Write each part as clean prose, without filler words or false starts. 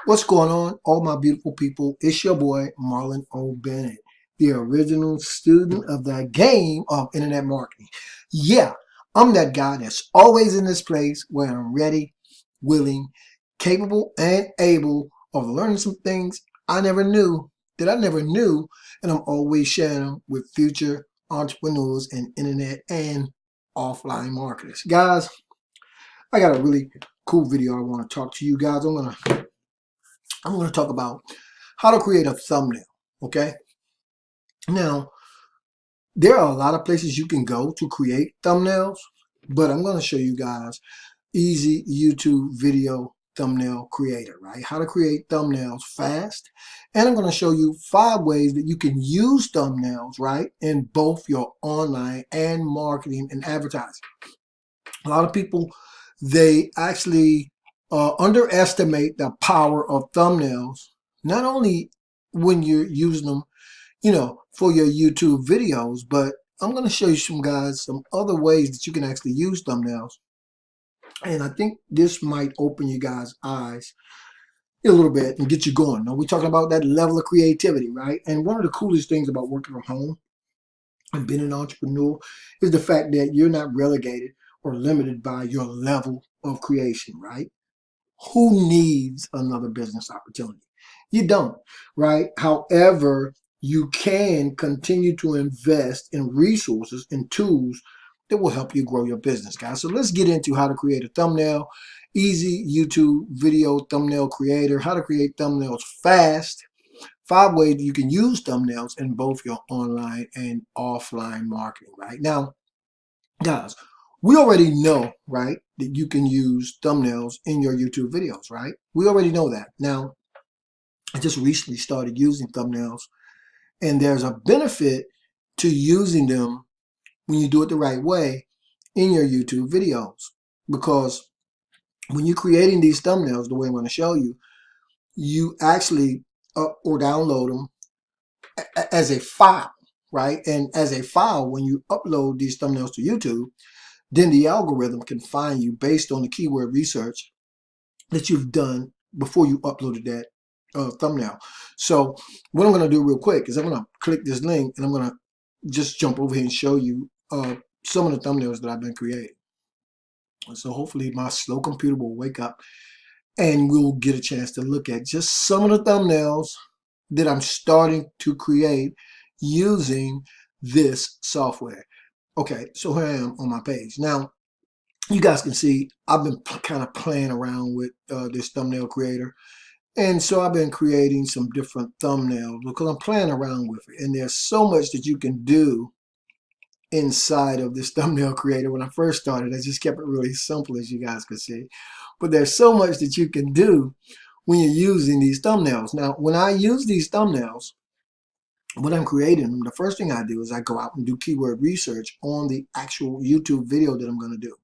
What's going on, all my beautiful people? It's your boy, Marlon O Bennett, the original student of the game of internet marketing. Yeah, I'm that guy that's always in this place where I'm ready, willing, capable, and able of learning some things I never knew that I never knew, and I'm always sharing them with future entrepreneurs in internet and offline marketers. Guys, I got a really cool video I want to talk to you guys. I'm going to talk about how to create a thumbnail. Okay. Now, there are a lot of places you can go to create thumbnails, but I'm going to show you guys easy YouTube video thumbnail creator, right? How to create thumbnails fast. And I'm going to show you 5 ways that you can use thumbnails, right, in both your online and marketing and advertising. A lot of people, they actually underestimate the power of thumbnails, not only when you're using them, for your YouTube videos, but I'm going to show you some other ways that you can actually use thumbnails. And I think this might open you guys' eyes a little bit and get you going. Now, we're talking about that level of creativity, right? And one of the coolest things about working from home and being an entrepreneur is the fact that you're not relegated or limited by your level of creation, right? Who needs another business opportunity? You don't, right? However, you can continue to invest in resources and tools that will help you grow your business, guys. So let's get into how to create a thumbnail, easy YouTube video thumbnail creator, how to create thumbnails fast, 5 ways you can use thumbnails in both your online and offline marketing, right? Now, guys, we already know, right, that you can use thumbnails in your YouTube videos, right? We already know that. Now, I just recently started using thumbnails, and there's a benefit to using them when you do it the right way in your YouTube videos. Because when you're creating these thumbnails, the way I'm going to show you, you actually or download them as a file, right? And as a file, when you upload these thumbnails to YouTube, then the algorithm can find you based on the keyword research that you've done before you uploaded that thumbnail. So what I'm going to do real quick is I'm going to click this link and I'm going to just jump over here and show you some of the thumbnails that I've been creating. So hopefully my slow computer will wake up and we'll get a chance to look at just some of the thumbnails that I'm starting to create using this software. Okay, so here I am on my page. Now, you guys can see I've been kind of playing around with this thumbnail creator. And so I've been creating some different thumbnails because I'm playing around with it. And there's so much that you can do inside of this thumbnail creator. When I first started, I just kept it really simple, as you guys can see. But there's so much that you can do when you're using these thumbnails. Now, when I use these thumbnails, when I'm creating them, the first thing I do is I go out and do keyword research on the actual YouTube video that I'm going to do.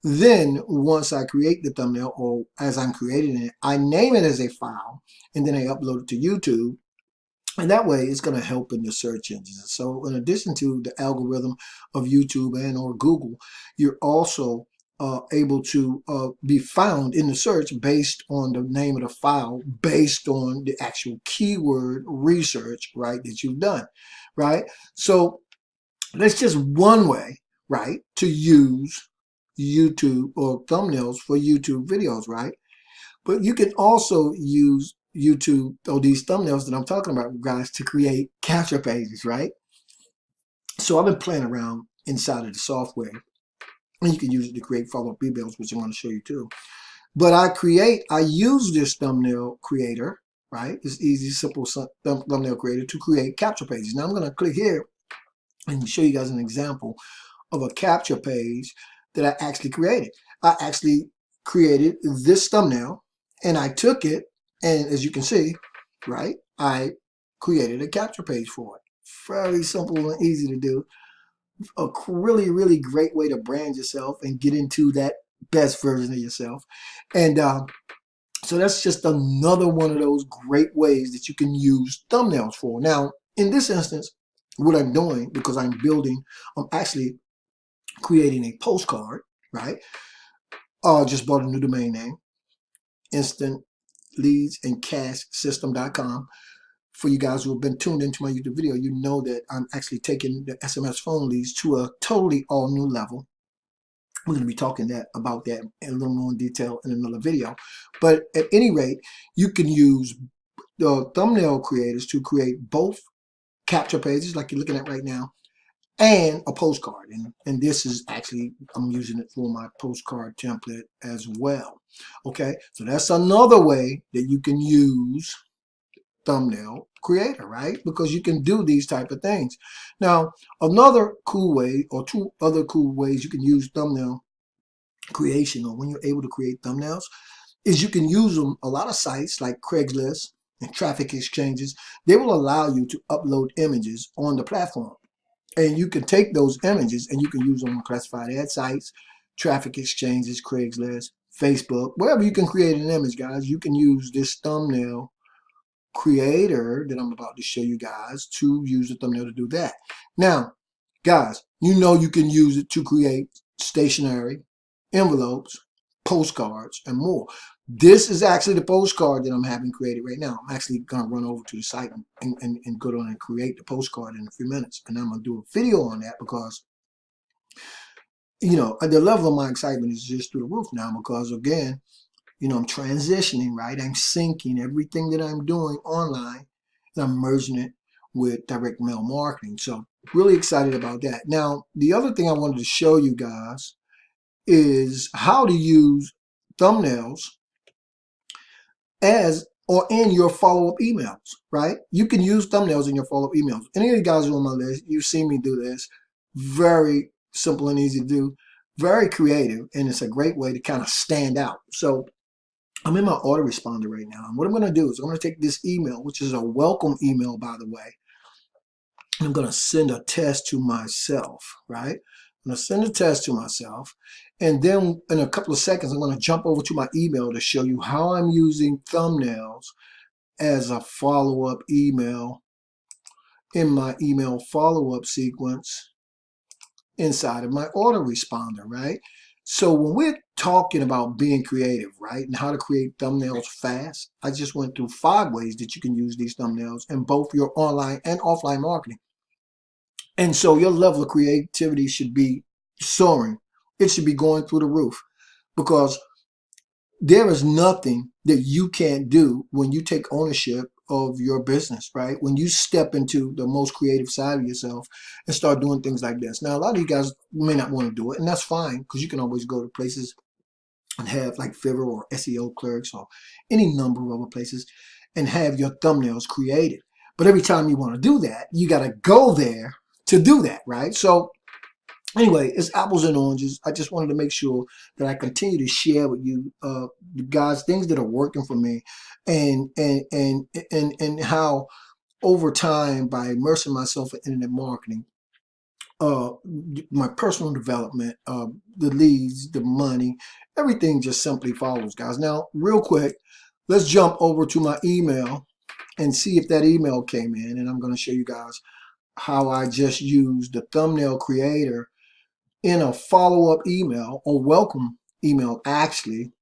Then once I create the thumbnail, or as I'm creating it, I name it as a file, and then I upload it to YouTube. And that way it's going to help in the search engines. So in addition to the algorithm of YouTube and or Google, you're also able to be found in the search based on the name of the file, based on the actual keyword research, right, that you've done, right? So that's just one way, right, to use YouTube or thumbnails for YouTube videos, right? But you can also use YouTube or these thumbnails that I'm talking about, guys, to create capture pages, right? So I've been playing around inside of the software, and you can use it to create follow-up emails, which I'm going to show you too. But I use this thumbnail creator, right? It's easy, simple thumbnail creator to create capture pages. Now I'm going to click here and show you guys an example of a capture page that I actually created. I actually created this thumbnail, and I took it, and as you can see, right, I created a capture page for it. Very simple and easy to do. A really, really great way to brand yourself and get into that best version of yourself. And so that's just another one of those great ways that you can use thumbnails for. Now, in this instance, what I'm doing, because I'm actually creating a postcard, right? Just bought a new domain name, instant leadsandcashsystem.com. For you guys who have been tuned into my YouTube video, you know that I'm actually taking the SMS phone leads to a totally all new level. We're going to be talking about that in a little more detail in another video. But at any rate, you can use the thumbnail creators to create both capture pages like you're looking at right now and a postcard. And this is actually, I'm using it for my postcard template as well. Okay, so that's another way that you can use thumbnail creator, right? Because you can do these type of things. Now, another cool way, or two other cool ways you can use thumbnail creation, or when you're able to create thumbnails, is you can use them. A lot of sites like Craigslist and traffic exchanges, they will allow you to upload images on the platform. And you can take those images and you can use them on classified ad sites, traffic exchanges, Craigslist, Facebook, wherever you can create an image, guys. You can use this thumbnail creator that I'm about to show you guys to use the thumbnail to do that. Now, guys, you know you can use it to create stationery, envelopes, postcards, and more. This is actually the postcard that I'm having created right now. I'm actually going to run over to the site and go on and create the postcard in a few minutes. And I'm going to do a video on that because, you know, the level of my excitement is just through the roof now because, again, you know, I'm transitioning, right? I'm syncing everything that I'm doing online and I'm merging it with direct mail marketing. So really excited about that. Now, the other thing I wanted to show you guys is how to use thumbnails as or in your follow-up emails, right? You can use thumbnails in your follow-up emails. Any of you guys who are on my list, you've seen me do this. Very simple and easy to do. Very creative, and it's a great way to kind of stand out. So I'm in my autoresponder right now. And what I'm going to do is I'm going to take this email, which is a welcome email, by the way. And I'm going to send a test to myself, right? I'm going to send a test to myself. And then in a couple of seconds, I'm going to jump over to my email to show you how I'm using thumbnails as a follow-up email in my email follow-up sequence inside of my autoresponder, right? So when we're talking about being creative, right, and how to create thumbnails fast, I just went through 5 ways that you can use these thumbnails in both your online and offline marketing. And so your level of creativity should be soaring. It should be going through the roof because there is nothing that you can't do when you take ownership of your business, right? When you step into the most creative side of yourself and start doing things like this. Now, a lot of you guys may not want to do it, and that's fine because you can always go to places and have like Fiverr or SEO clerks or any number of other places and have your thumbnails created. But every time you want to do that, you got to go there to do that, right? So anyway, it's apples and oranges. I just wanted to make sure that I continue to share with you guys things that are working for me and how over time by immersing myself in internet marketing, my personal development, the leads, the money, everything just simply follows, guys. Now, real quick, let's jump over to my email and see if that email came in. And I'm going to show you guys how I just used the thumbnail creator in a follow-up email or welcome email, actually,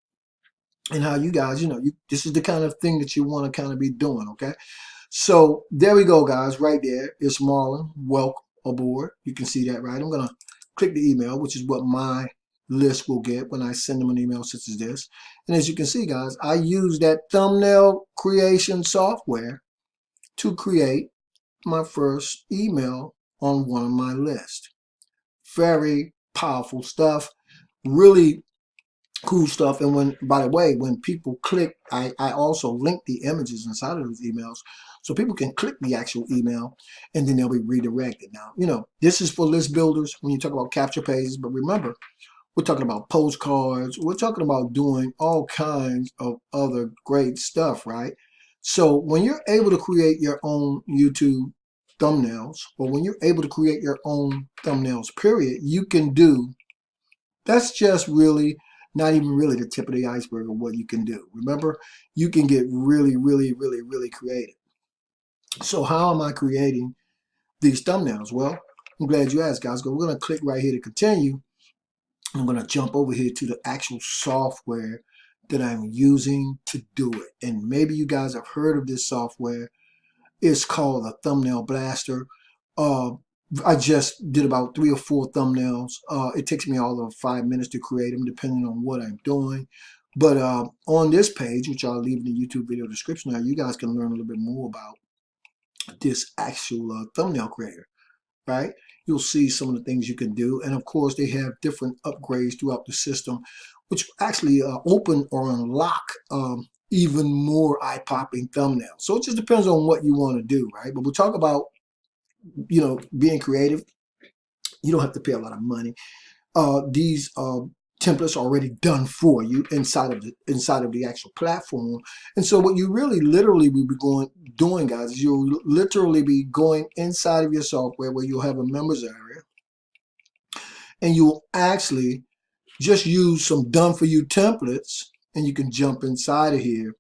and how you guys, you know, this is the kind of thing that you want to kind of be doing, okay? So there we go, guys, right there. It's Marlon. Welcome aboard. You can see that, right? I'm going to click the email, which is what my list will get when I send them an email such as this. And as you can see, guys, I use that thumbnail creation software to create my first email on one of my lists. Very powerful stuff, really cool stuff. And when, by the way, when people click, I also link the images inside of those emails so people can click the actual email and then they'll be redirected. Now, you know, this is for list builders when you talk about capture pages, but remember, we're talking about postcards. We're talking about doing all kinds of other great stuff, right? So when you're able to create your own YouTube thumbnails, or when you're able to create your own thumbnails, period, you can do, that's just really not even really the tip of the iceberg of what you can do. Remember, you can get really, really, really, really creative. So how am I creating these thumbnails? Well, I'm glad you asked, guys. We're going to click right here to continue. I'm going to jump over here to the actual software that I'm using to do it. And maybe you guys have heard of this software. It's called a Thumbnail Blaster. Uh, I just did about 3 or 4 thumbnails. It takes me all of 5 minutes to create them, depending on what I'm doing. But on this page, which I'll leave in the YouTube video description, now you guys can learn a little bit more about this actual thumbnail creator, right? You'll see some of the things you can do. And of course, they have different upgrades throughout the system, which actually open or unlock even more eye-popping thumbnails. So it just depends on what you want to do, right? But we'll talk about, being creative. You don't have to pay a lot of money. These templates are already done for you inside of the actual platform. And so what you really literally will be doing, guys, is you'll literally be going inside of your software where you'll have a members area, and you'll actually just use some done for you templates, and you can jump inside of here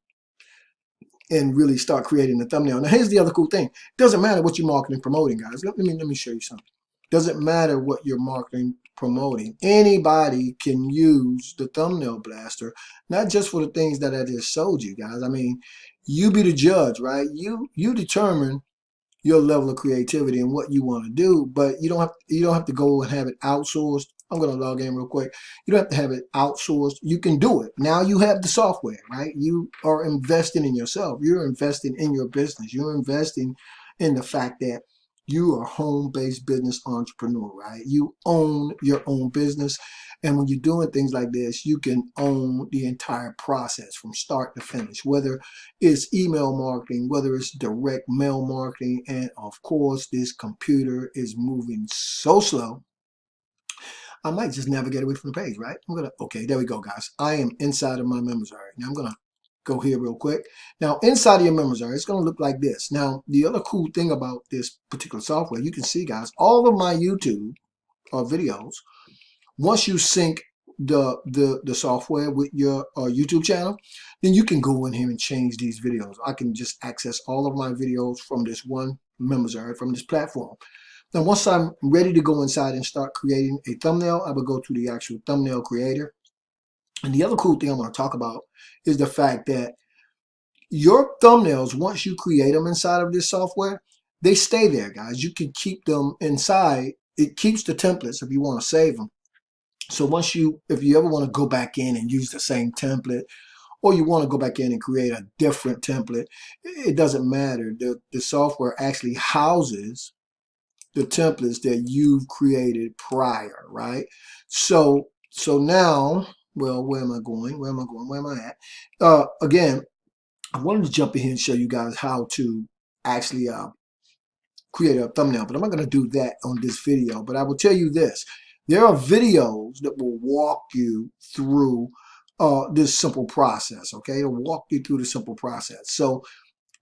and really start creating the thumbnail. Now, here's the other cool thing. It doesn't matter what you're marketing and promoting, guys. Let me show you something. Doesn't matter what you're marketing, promoting. Anybody can use the Thumbnail Blaster, not just for the things that I just showed you, guys. I mean, you be the judge, right? You determine your level of creativity and what you want to do, but you don't have to go and have it outsourced. I'm going to log in real quick. You don't have to have it outsourced. You can do it. Now you have the software, right? You are investing in yourself. You're investing in your business. You're investing in the fact that you are a home-based business entrepreneur, right? You own your own business. And when you're doing things like this, you can own the entire process from start to finish, whether it's email marketing, whether it's direct mail marketing. And of course, this computer is moving so slow. I might just navigate away from the page, right? Okay, there we go, guys. I am inside of my members area. Now I'm going to go here real quick. Now, inside of your members area, it's going to look like this. Now, the other cool thing about this particular software, you can see, guys, all of my YouTube videos, once you sync the software with your YouTube channel, then you can go in here and change these videos. I can just access all of my videos from this one members area, from this platform. Now, once I'm ready to go inside and start creating a thumbnail, I will go to the actual thumbnail creator. And the other cool thing I'm going to talk about is the fact that your thumbnails, once you create them inside of this software, they stay there, guys. You can keep them inside. It keeps the templates if you want to save them. So if you ever want to go back in and use the same template, or you want to go back in and create a different template, it doesn't matter. The software actually houses the templates that you've created prior, right? So now, well, where am I going? Where am I going? Where am I at? Again, I wanted to jump in here and show you guys how to actually create a thumbnail, but I'm not going to do that on this video. But I will tell you this. There are videos that will walk you through this simple process, okay? It'll walk you through the simple process. So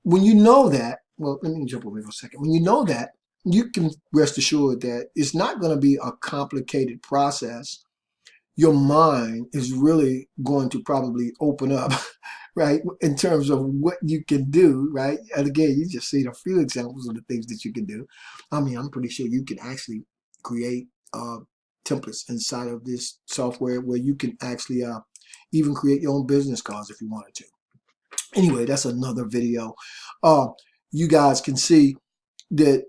when you know that, well, let me jump over for a second. When you know that, you can rest assured that it's not going to be a complicated process. Your mind is really going to probably open up, right, in terms of what you can do, right? And again, you just seen a few examples of the things that you can do. I mean, I'm pretty sure you can actually create templates inside of this software where you can actually even create your own business cards if you wanted to. Anyway, that's another video. You guys can see that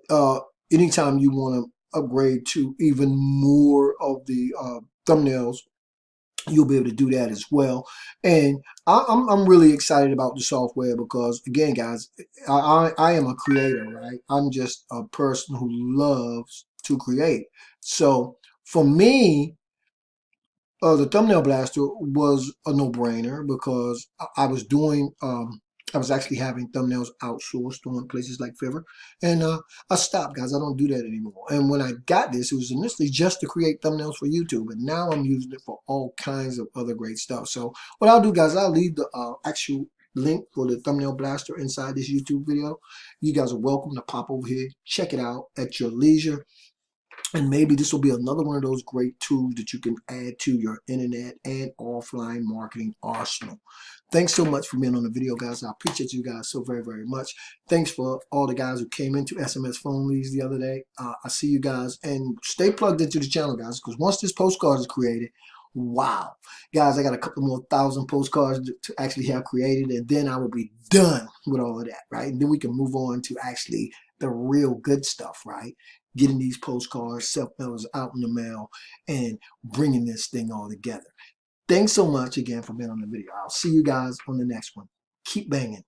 anytime you want to upgrade to even more of the thumbnails, you'll be able to do that as well. And I'm really excited about the software because, again, guys, I am a creator, right? I'm just a person who loves to create. So for me, the Thumbnail Blaster was a no-brainer because I was doing, I was actually having thumbnails outsourced on places like Fiverr. And I stopped, guys. I don't do that anymore. And when I got this, it was initially just to create thumbnails for YouTube. And now I'm using it for all kinds of other great stuff. So what I'll do, guys, I'll leave the actual link for the Thumbnail Blaster inside this YouTube video. You guys are welcome to pop over here, check it out at your leisure. And maybe this will be another one of those great tools that you can add to your internet and offline marketing arsenal. Thanks so much for being on the video, guys. I appreciate you guys so very, very much. Thanks for all the guys who came into SMS phone leads the other day. I see you guys, and stay plugged into the channel, guys, because once this postcard is created, Wow. Guys, I got a couple more thousand postcards to actually have created, and then I will be done with all of that, right? And then we can move on to actually the real good stuff, right? Getting these postcards, self-mailers out in the mail, and bringing this thing all together. Thanks so much again for being on the video. I'll see you guys on the next one. Keep banging.